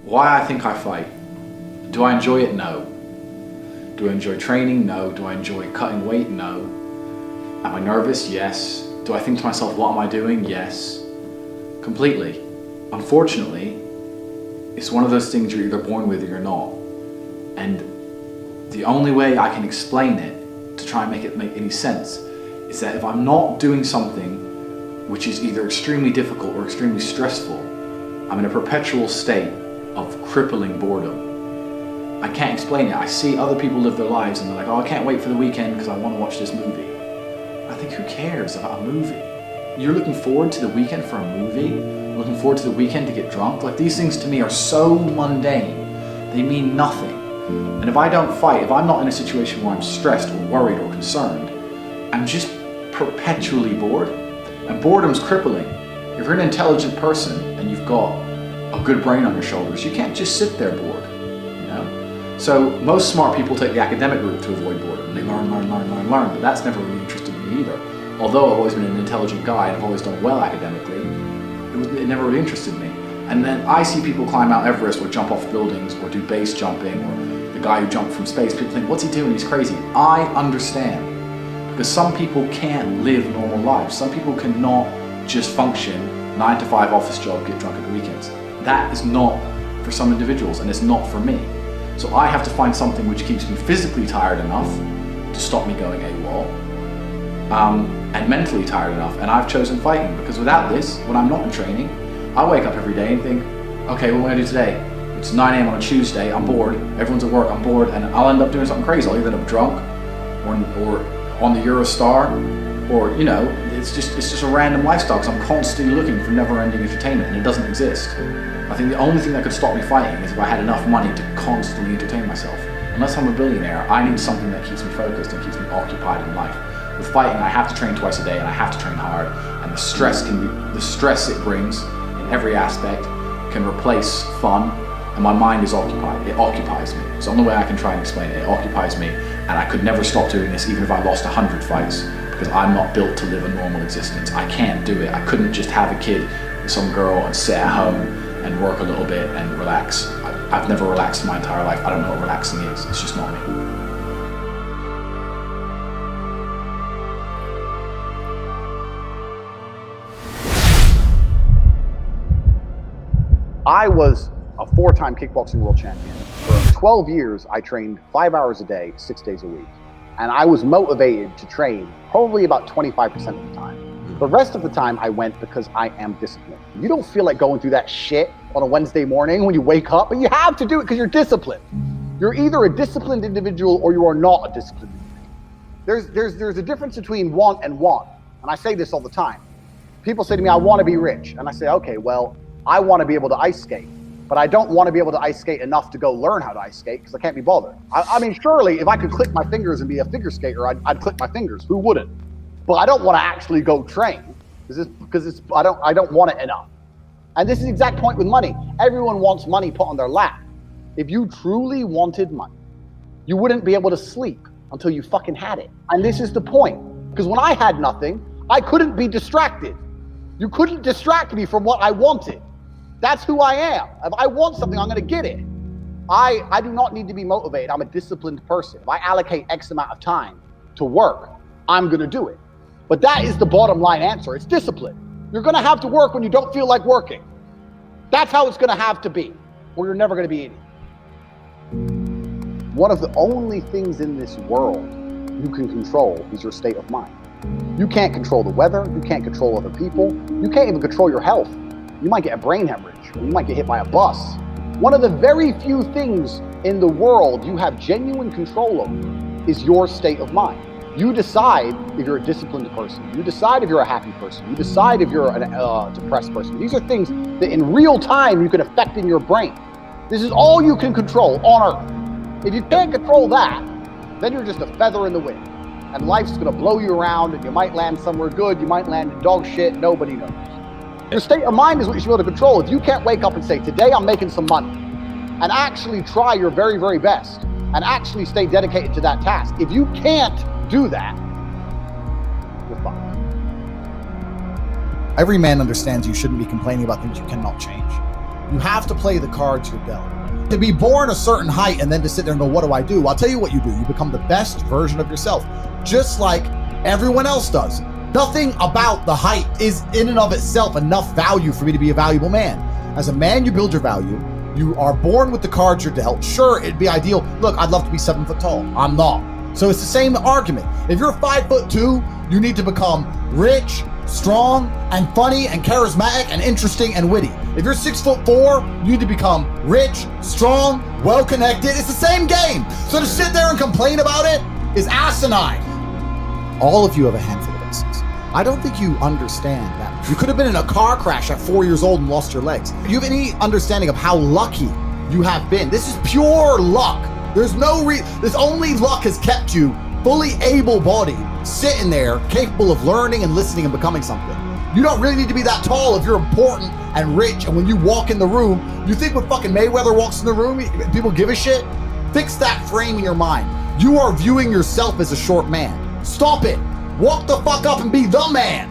Why I think I fight. Do I enjoy it? No. Do I enjoy training? No. Do I enjoy cutting weight? No. Am I nervous? Yes. Do I think to myself, what am I doing? Yes. Completely. Unfortunately, it's one of those things you're either born with or you're not. And the only way I can explain it, to try and make it make any sense, is that if I'm not doing something which is either extremely difficult or extremely stressful, I'm in a perpetual state of crippling boredom. I can't explain it. I see other people live their lives and they're like, oh, I can't wait for the weekend because I want to watch this movie. I think, who cares about a movie? You're looking forward to the weekend for a movie? Looking forward to the weekend to get drunk? Like, these things to me are so mundane. They mean nothing. And if I don't fight, if I'm not in a situation where I'm stressed or worried or concerned, I'm just perpetually bored. And boredom's crippling. If you're an intelligent person and you've got a good brain on your shoulders, you can't just sit there bored. So most smart people take the academic route to avoid boredom. They learn, but that's never really interested me either. Although I've always been an intelligent guy and I've always done well academically, it never really interested me. And then I see people climb Mount Everest or jump off buildings or do base jumping, or the guy who jumped from space. People think, what's he doing? He's crazy. I understand. Because some people can't live normal lives. Some people cannot just function 9 to 5 office job, get drunk at the weekends. That is not for some individuals, and it's not for me. So I have to find something which keeps me physically tired enough to stop me going AWOL, and mentally tired enough, and I've chosen fighting, because without this, when I'm not in training, I wake up every day and think, okay, what am I gonna do today? It's 9 a.m. on a Tuesday, I'm bored, everyone's at work, I'm bored, and I'll end up doing something crazy. I'll either end up drunk, or on the Eurostar, or, it's just a random lifestyle, because I'm constantly looking for never-ending entertainment, and it doesn't exist. I think the only thing that could stop me fighting is if I had enough money to constantly entertain myself. Unless I'm a billionaire, I need something that keeps me focused and keeps me occupied in life. With fighting, I have to train twice a day and I have to train hard, and the stress it brings in every aspect can replace fun, and my mind is occupied. It occupies me. It's the only way I can try and explain it. It occupies me, and I could never stop doing this even if I lost 100 fights, because I'm not built to live a normal existence. I can't do it. I couldn't just have a kid with some girl and sit at home and work a little bit and relax. I've never relaxed in my entire life. I don't know what relaxing is. It's just not me. I was a 4-time kickboxing world champion. For 12 years, I trained 5 hours a day, 6 days a week. And I was motivated to train probably about 25% of the time. The rest of the time I went because I am disciplined. You don't feel like going through that shit on a Wednesday morning when you wake up, but you have to do it because you're disciplined. You're either a disciplined individual or you are not a disciplined individual. There's a difference between want and want. And I say this all the time. People say to me, I want to be rich. And I say, okay, well, I want to be able to ice skate, but I don't want to be able to ice skate enough to go learn how to ice skate because I can't be bothered. I mean, surely if I could click my fingers and be a figure skater, I'd click my fingers. Who wouldn't? But I don't want to actually go train because I don't want it enough. And this is the exact point with money. Everyone wants money put on their lap. If you truly wanted money, you wouldn't be able to sleep until you fucking had it. And this is the point. Because when I had nothing, I couldn't be distracted. You couldn't distract me from what I wanted. That's who I am. If I want something, I'm gonna get it. I do not need to be motivated. I'm a disciplined person. If I allocate X amount of time to work, I'm gonna do it. But that is the bottom line answer. It's discipline. You're gonna have to work when you don't feel like working. That's how it's gonna have to be, or you're never gonna be in it. One of the only things in this world you can control is your state of mind. You can't control the weather, you can't control other people, you can't even control your health. You might get a brain hemorrhage, or you might get hit by a bus. One of the very few things in the world you have genuine control over is your state of mind. You decide if you're a disciplined person. You decide if you're a happy person. You decide if you're a depressed person. These are things that in real time you can affect in your brain. This is all you can control on Earth. If you can't control that, then you're just a feather in the wind. And life's gonna blow you around, and you might land somewhere good, you might land in dog shit, nobody knows. Your state of mind is what you should be able to control. If you can't wake up and say, today I'm making some money, and actually try your very, very best, and actually stay dedicated to that task. If you can't do that, you're fucked. Every man understands you shouldn't be complaining about things you cannot change. You have to play the cards you're dealt. To be born a certain height and then to sit there and go, what do I do? I'll tell you what you do. You become the best version of yourself, just like everyone else does. Nothing about the height is in and of itself enough value for me to be a valuable man. As a man, you build your value. You are born with the cards you're dealt. Sure, it'd be ideal. Look, I'd love to be 7 foot tall. I'm not. So it's the same argument. If you're 5'2", you need to become rich, strong, and funny, and charismatic, and interesting, and witty. If you're 6'4", you need to become rich, strong, well-connected. It's the same game. So to sit there and complain about it is asinine. All of you have a handful of aces. I don't think you understand that. You could have been in a car crash at 4 years old and lost your legs. Do you have any understanding of how lucky you have been? This is pure luck. There's no this only luck has kept you fully able-bodied, sitting there, capable of learning and listening and becoming something. You don't really need to be that tall if you're important and rich, and when you walk in the room, you think when fucking Mayweather walks in the room, people give a shit? Fix that frame in your mind. You are viewing yourself as a short man. Stop it. Walk the fuck up and be the man.